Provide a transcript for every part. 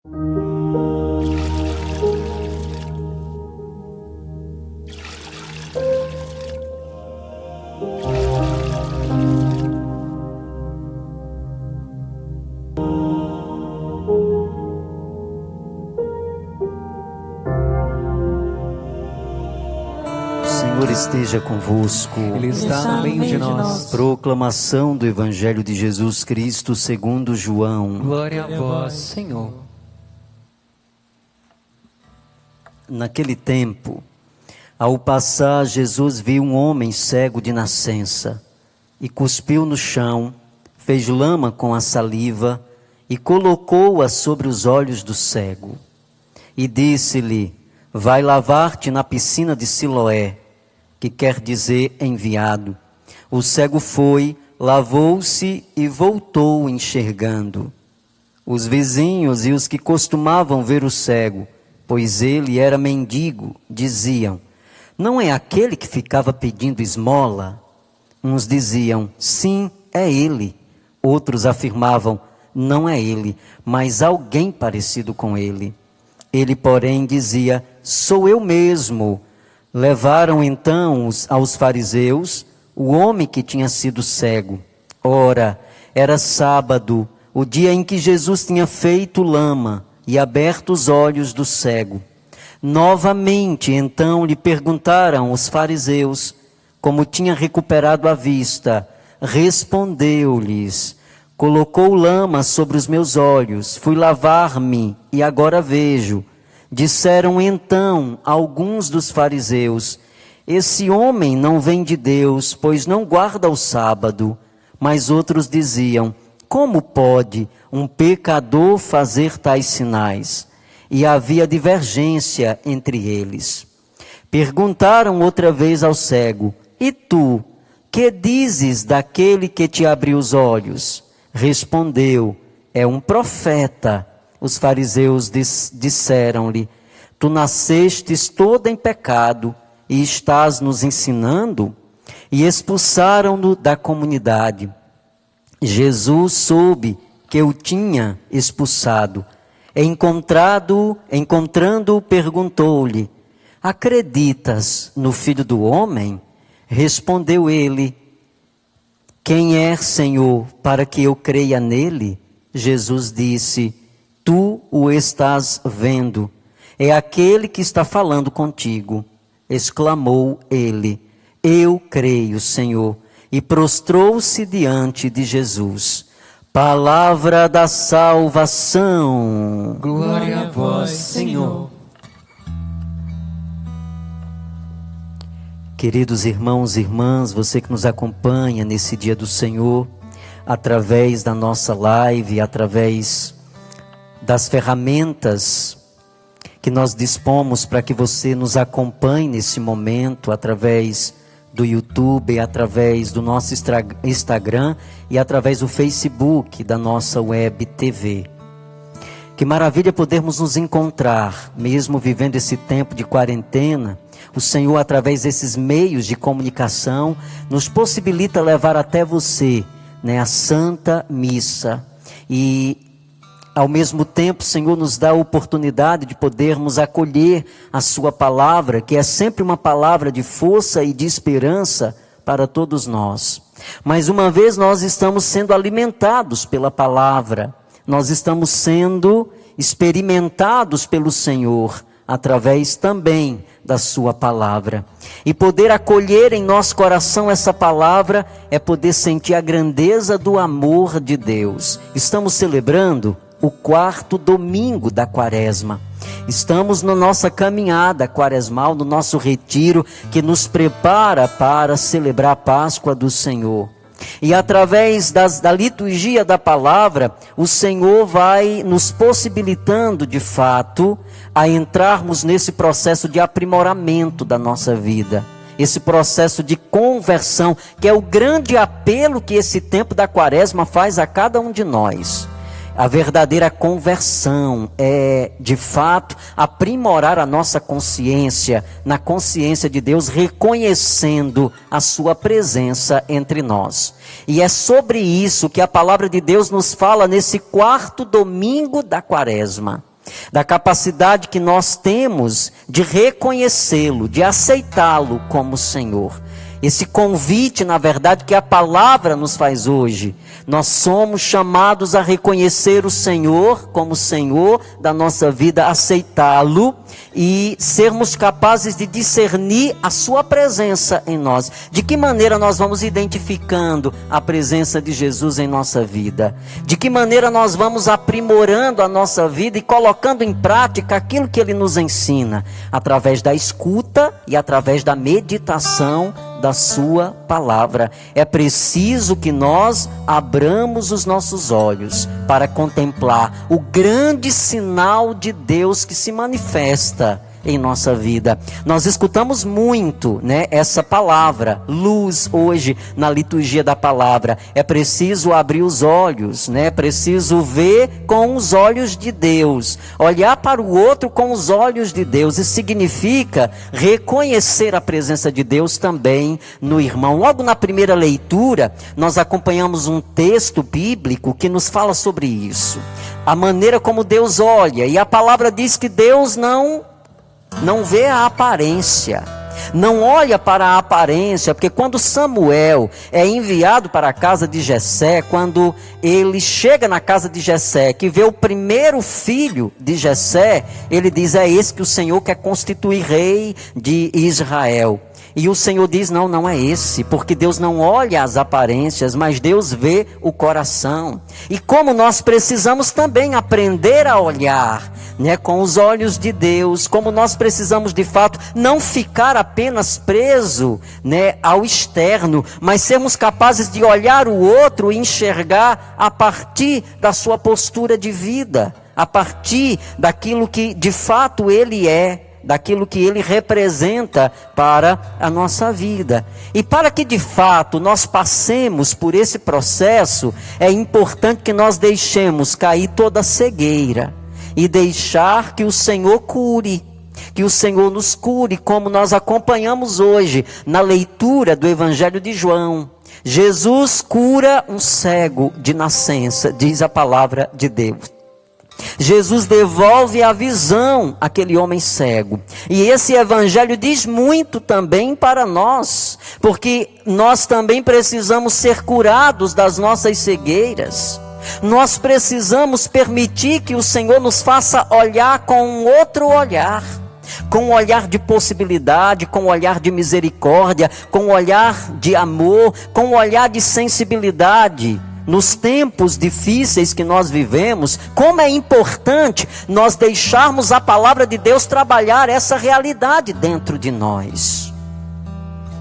Senhor esteja convosco. Ele está no meio de nós. Proclamação do Evangelho de Jesus Cristo segundo João. Glória a vós, Senhor. Naquele tempo, ao passar, Jesus viu um homem cego de nascença e cuspiu no chão, fez lama com a saliva e colocou-a sobre os olhos do cego. E disse-lhe: vai lavar-te na piscina de Siloé, que quer dizer enviado. O cego foi, lavou-se e voltou enxergando. Os vizinhos e os que costumavam ver o cego, pois ele era mendigo, diziam: não é aquele que ficava pedindo esmola? Uns diziam: sim, é ele. Outros afirmavam: não é ele, mas alguém parecido com ele. Ele, porém, dizia: sou eu mesmo. Levaram então aos fariseus o homem que tinha sido cego. Ora, era sábado, o dia em que Jesus tinha feito lama e aberto os olhos do cego. Novamente, então, lhe perguntaram os fariseus como tinha recuperado a vista. Respondeu-lhes: colocou lama sobre os meus olhos, fui lavar-me e agora vejo. Disseram então alguns dos fariseus: esse homem não vem de Deus, pois não guarda o sábado. Mas outros diziam: como pode um pecador fazer tais sinais? E havia divergência entre eles. Perguntaram outra vez ao cego: e tu, que dizes daquele que te abriu os olhos? Respondeu: é um profeta. Os fariseus disseram-lhe: tu nascestes todo em pecado e estás nos ensinando? E expulsaram-no da comunidade. Jesus soube que o tinha expulsado. Encontrando-o, perguntou-lhe: acreditas no Filho do Homem? Respondeu ele: quem é, Senhor, para que eu creia nele? Jesus disse: tu o estás vendo, é aquele que está falando contigo. Exclamou ele: eu creio, Senhor, e prostrou-se diante de Jesus. Palavra da salvação. Glória a vós, Senhor. Queridos irmãos e irmãs, você que nos acompanha nesse dia do Senhor, através da nossa live, através das ferramentas que nós dispomos para que você nos acompanhe nesse momento, através do YouTube, através do nosso Instagram e através do Facebook da nossa web TV. Que maravilha podermos nos encontrar, mesmo vivendo esse tempo de quarentena. O Senhor, através desses meios de comunicação, nos possibilita levar até você, a Santa Missa. E ao mesmo tempo, o Senhor nos dá a oportunidade de podermos acolher a sua palavra, que é sempre uma palavra de força e de esperança para todos nós. Mais uma vez nós estamos sendo alimentados pela palavra, nós estamos sendo experimentados pelo Senhor, através também da sua palavra. E poder acolher em nosso coração essa palavra é poder sentir a grandeza do amor de Deus. Estamos celebrando o 4º domingo da Quaresma. Estamos na nossa caminhada quaresmal, no nosso retiro que nos prepara para celebrar a Páscoa do Senhor. E através da liturgia da palavra, o Senhor vai nos possibilitando de fato a entrarmos nesse processo de aprimoramento da nossa vida. Esse processo de conversão, que é o grande apelo que esse tempo da Quaresma faz a cada um de nós. A verdadeira conversão é, de fato, aprimorar a nossa consciência, na consciência de Deus, reconhecendo a sua presença entre nós. E é sobre isso que a palavra de Deus nos fala nesse 4º domingo da Quaresma. da capacidade que nós temos de reconhecê-lo, de aceitá-lo como Senhor. Esse convite, na verdade, que a palavra nos faz hoje. Nós somos chamados a reconhecer o Senhor como Senhor da nossa vida, aceitá-lo e sermos capazes de discernir a sua presença em nós. De que maneira nós vamos identificando a presença de Jesus em nossa vida? De que maneira nós vamos aprimorando a nossa vida e colocando em prática aquilo que Ele nos ensina? Através da escuta e através da meditação da sua palavra. É preciso que nós abramos os nossos olhos para contemplar o grande sinal de Deus que se manifesta em nossa vida. Nós escutamos muito, essa palavra, luz, hoje na liturgia da palavra. É preciso abrir os olhos, é preciso ver com os olhos de Deus, olhar para o outro com os olhos de Deus. Isso significa reconhecer a presença de Deus também no irmão. Logo na primeira leitura, nós acompanhamos um texto bíblico que nos fala sobre isso. A maneira como Deus olha, e a palavra diz que Deus não vê a aparência, não olha para a aparência, porque quando Samuel é enviado para a casa de Jessé, quando ele chega na casa de Jessé, que vê o primeiro filho de Jessé, ele diz: é esse que o Senhor quer constituir rei de Israel. E o Senhor diz: não é esse, porque Deus não olha as aparências, mas Deus vê o coração. E como nós precisamos também aprender a olhar, com os olhos de Deus, como nós precisamos de fato não ficar apenas preso, ao externo, mas sermos capazes de olhar o outro e enxergar a partir da sua postura de vida, a partir daquilo que de fato ele é, daquilo que ele representa para a nossa vida. E para que de fato nós passemos por esse processo, é importante que nós deixemos cair toda a cegueira e deixar que o Senhor cure, que o Senhor nos cure, como nós acompanhamos hoje na leitura do Evangelho de João. Jesus cura um cego de nascença, diz a palavra de Deus. Jesus devolve a visão àquele homem cego. E esse evangelho diz muito também para nós, porque nós também precisamos ser curados das nossas cegueiras. Nós precisamos permitir que o Senhor nos faça olhar com um outro olhar, com um olhar de possibilidade, com um olhar de misericórdia, com um olhar de amor, com um olhar de sensibilidade. Nos tempos difíceis que nós vivemos, como é importante nós deixarmos a palavra de Deus trabalhar essa realidade dentro de nós.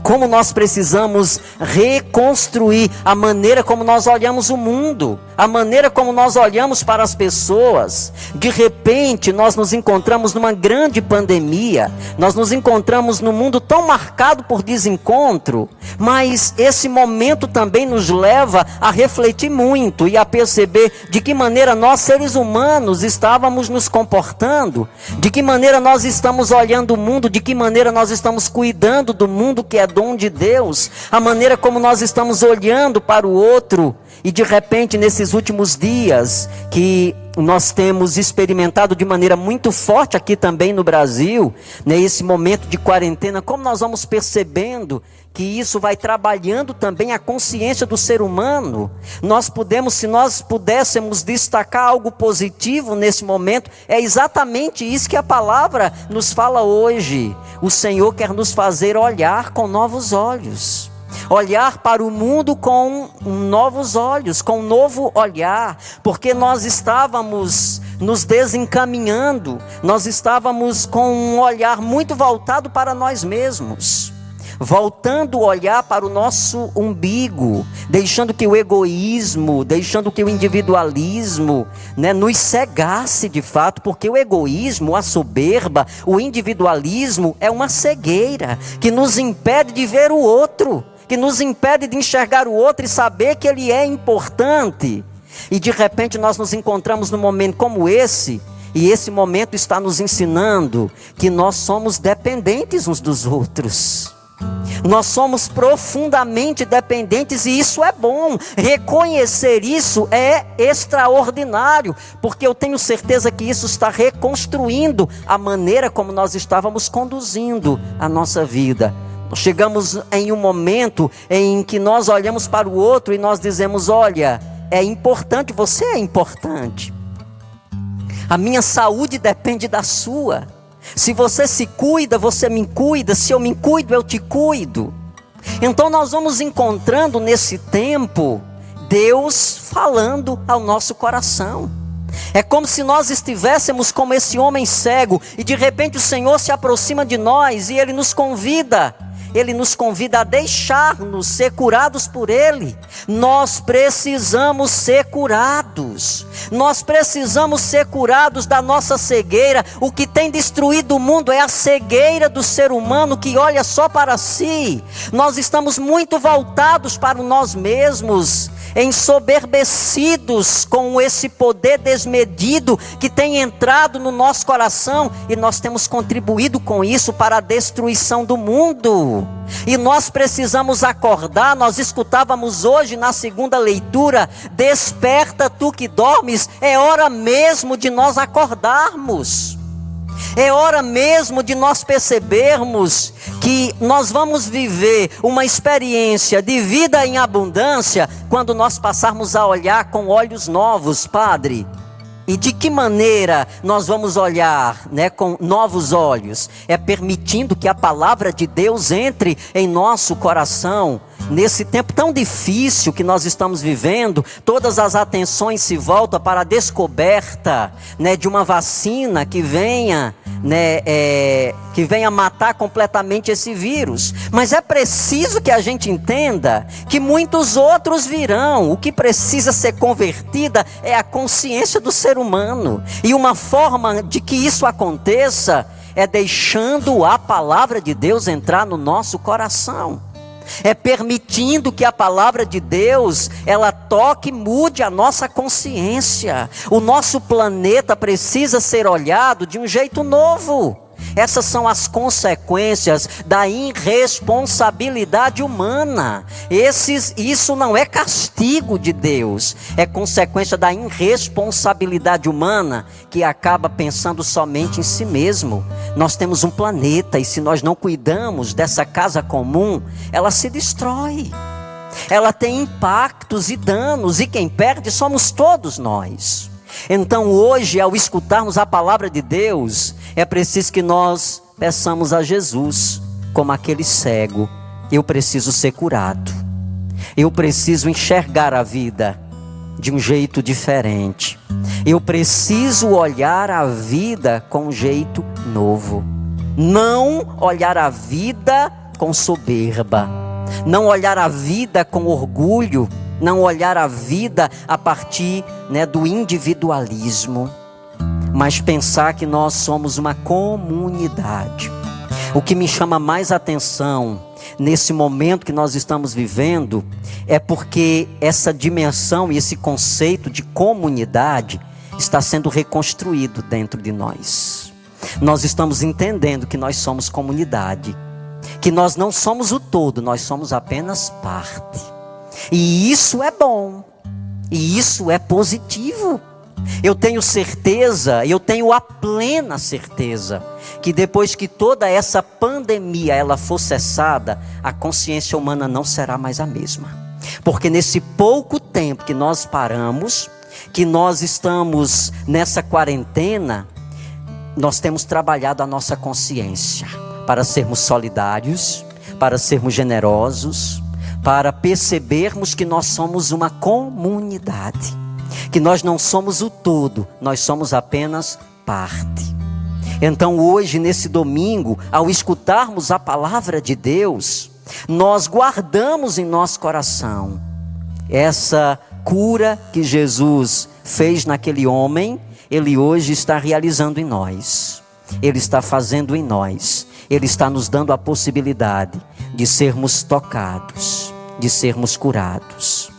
Como nós precisamos reconstruir a maneira como nós olhamos o mundo, a maneira como nós olhamos para as pessoas. De repente nós nos encontramos numa grande pandemia, nós nos encontramos num mundo tão marcado por desencontro, mas esse momento também nos leva a refletir muito e a perceber de que maneira nós seres humanos estávamos nos comportando, de que maneira nós estamos olhando o mundo, de que maneira nós estamos cuidando do mundo que é dom de Deus, a maneira como nós estamos olhando para o outro. E de repente nesses últimos dias que nós temos experimentado de maneira muito forte aqui também no Brasil, nesse momento de quarentena, como nós vamos percebendo que isso vai trabalhando também a consciência do ser humano. Se nós pudéssemos destacar algo positivo nesse momento, é exatamente isso que a palavra nos fala hoje. O Senhor quer nos fazer olhar com novos olhos, olhar para o mundo com novos olhos, com um novo olhar, porque nós estávamos nos desencaminhando, nós estávamos com um olhar muito voltado para nós mesmos, voltando o olhar para o nosso umbigo, deixando que o egoísmo, deixando que o individualismo nos cegasse de fato, porque o egoísmo, a soberba, o individualismo é uma cegueira que nos impede de ver o outro, que nos impede de enxergar o outro e saber que ele é importante. E de repente nós nos encontramos num momento como esse, e esse momento está nos ensinando que nós somos dependentes uns dos outros. Nós somos profundamente dependentes e isso é bom. Reconhecer isso é extraordinário, porque eu tenho certeza que isso está reconstruindo a maneira como nós estávamos conduzindo a nossa vida. Nós chegamos em um momento em que nós olhamos para o outro e nós dizemos: olha, é importante, você é importante. A minha saúde depende da sua. Se você se cuida, você me cuida. Se eu me cuido, eu te cuido. Então nós vamos encontrando nesse tempo Deus falando ao nosso coração. É como se nós estivéssemos como esse homem cego e de repente o Senhor se aproxima de nós e Ele nos convida. Ele nos convida a deixar-nos ser curados por Ele. Nós precisamos ser curados. Nós precisamos ser curados da nossa cegueira. O que tem destruído o mundo é a cegueira do ser humano que olha só para si. Nós estamos muito voltados para nós mesmos, ensoberbecidos com esse poder desmedido que tem entrado no nosso coração, e nós temos contribuído com isso para a destruição do mundo. E nós precisamos acordar. Nós escutávamos hoje na segunda leitura: desperta tu que dormes. É hora mesmo de nós acordarmos. É hora mesmo de nós percebermos que nós vamos viver uma experiência de vida em abundância quando nós passarmos a olhar com olhos novos, Padre. E de que maneira nós vamos olhar, com novos olhos? É permitindo que a palavra de Deus entre em nosso coração. Nesse tempo tão difícil que nós estamos vivendo, todas as atenções se voltam para a descoberta, de uma vacina que venha matar completamente esse vírus. Mas é preciso que a gente entenda que muitos outros virão. O que precisa ser convertida é a consciência do ser humano. E uma forma de que isso aconteça é deixando a palavra de Deus entrar no nosso coração. É permitindo que a palavra de Deus, ela toque e mude a nossa consciência. O nosso planeta precisa ser olhado de um jeito novo. Essas são as consequências da irresponsabilidade humana. Isso não é castigo de Deus, é consequência da irresponsabilidade humana, que acaba pensando somente em si mesmo. Nós temos um planeta, e se nós não cuidamos dessa casa comum, ela se destrói. Ela tem impactos e danos, e quem perde somos todos nós. Então hoje, ao escutarmos a palavra de Deus, é preciso que nós peçamos a Jesus, como aquele cego: eu preciso ser curado. Eu preciso enxergar a vida de um jeito diferente. Eu preciso olhar a vida com um jeito novo. Não olhar a vida com soberba. Não olhar a vida com orgulho. Não olhar a vida a partir do individualismo, mas pensar que nós somos uma comunidade. O que me chama mais atenção nesse momento que nós estamos vivendo é porque essa dimensão e esse conceito de comunidade está sendo reconstruído dentro de nós. Nós estamos entendendo que nós somos comunidade, que nós não somos o todo, nós somos apenas parte. E isso é bom, e isso é positivo. Eu tenho certeza, eu tenho a plena certeza, que depois que toda essa pandemia ela for cessada, a consciência humana não será mais a mesma. Porque nesse pouco tempo que nós paramos, que nós estamos nessa quarentena, nós temos trabalhado a nossa consciência para sermos solidários, para sermos generosos, para percebermos que nós somos uma comunidade, que nós não somos o todo, nós somos apenas parte. Então hoje, nesse domingo, ao escutarmos a palavra de Deus, nós guardamos em nosso coração essa cura que Jesus fez naquele homem. Ele hoje está realizando em nós, Ele está fazendo em nós, Ele está nos dando a possibilidade de sermos tocados, de sermos curados,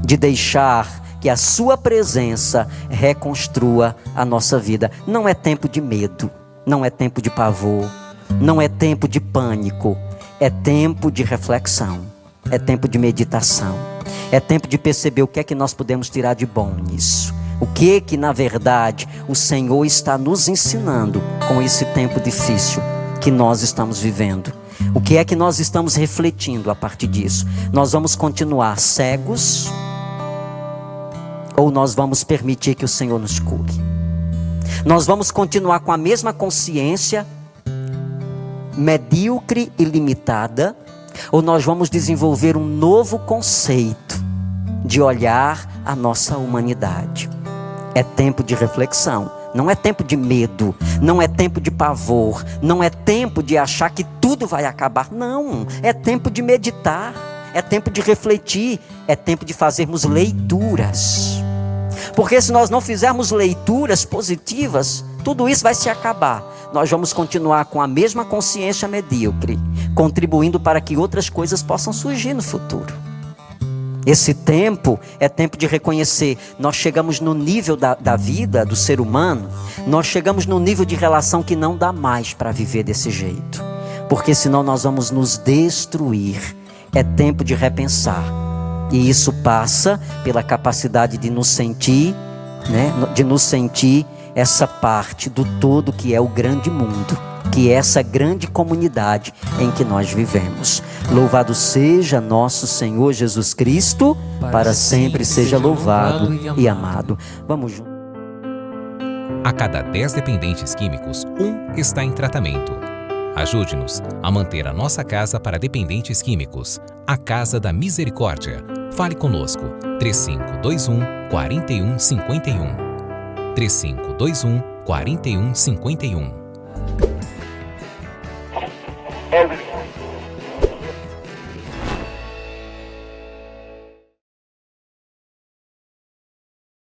de deixar que a sua presença reconstrua a nossa vida. Não é tempo de medo, não é tempo de pavor, não é tempo de pânico, É tempo de reflexão, é tempo de meditação, é tempo de perceber o que é que nós podemos tirar de bom nisso. O que na verdade o Senhor está nos ensinando com esse tempo difícil que nós estamos vivendo. O que é que nós estamos refletindo a partir disso? Nós vamos continuar cegos ou nós vamos permitir que o Senhor nos cure? Nós vamos continuar com a mesma consciência medíocre e limitada, ou nós vamos desenvolver um novo conceito de olhar a nossa humanidade? É tempo de reflexão, não é tempo de medo, não é tempo de pavor, não é tempo de achar que tudo vai acabar, não, é tempo de meditar, é tempo de refletir, é tempo de fazermos leituras, porque se nós não fizermos leituras positivas, tudo isso vai se acabar. Nós vamos continuar com a mesma consciência medíocre, contribuindo para que outras coisas possam surgir no futuro. Esse tempo é tempo de reconhecer, nós chegamos no nível da vida do ser humano, nós chegamos no nível de relação que não dá mais para viver desse jeito, porque senão nós vamos nos destruir. É tempo de repensar, e isso passa pela capacidade de nos sentir, de nos sentir essa parte do todo que é o grande mundo, que é essa grande comunidade em que nós vivemos. Louvado seja nosso Senhor Jesus Cristo, para sempre seja louvado e amado. Vamos juntos. A cada 10 dependentes químicos, 1 está em tratamento. Ajude-nos a manter a nossa casa para dependentes químicos. A Casa da Misericórdia. Fale conosco. 3521-4151. 3521-4151.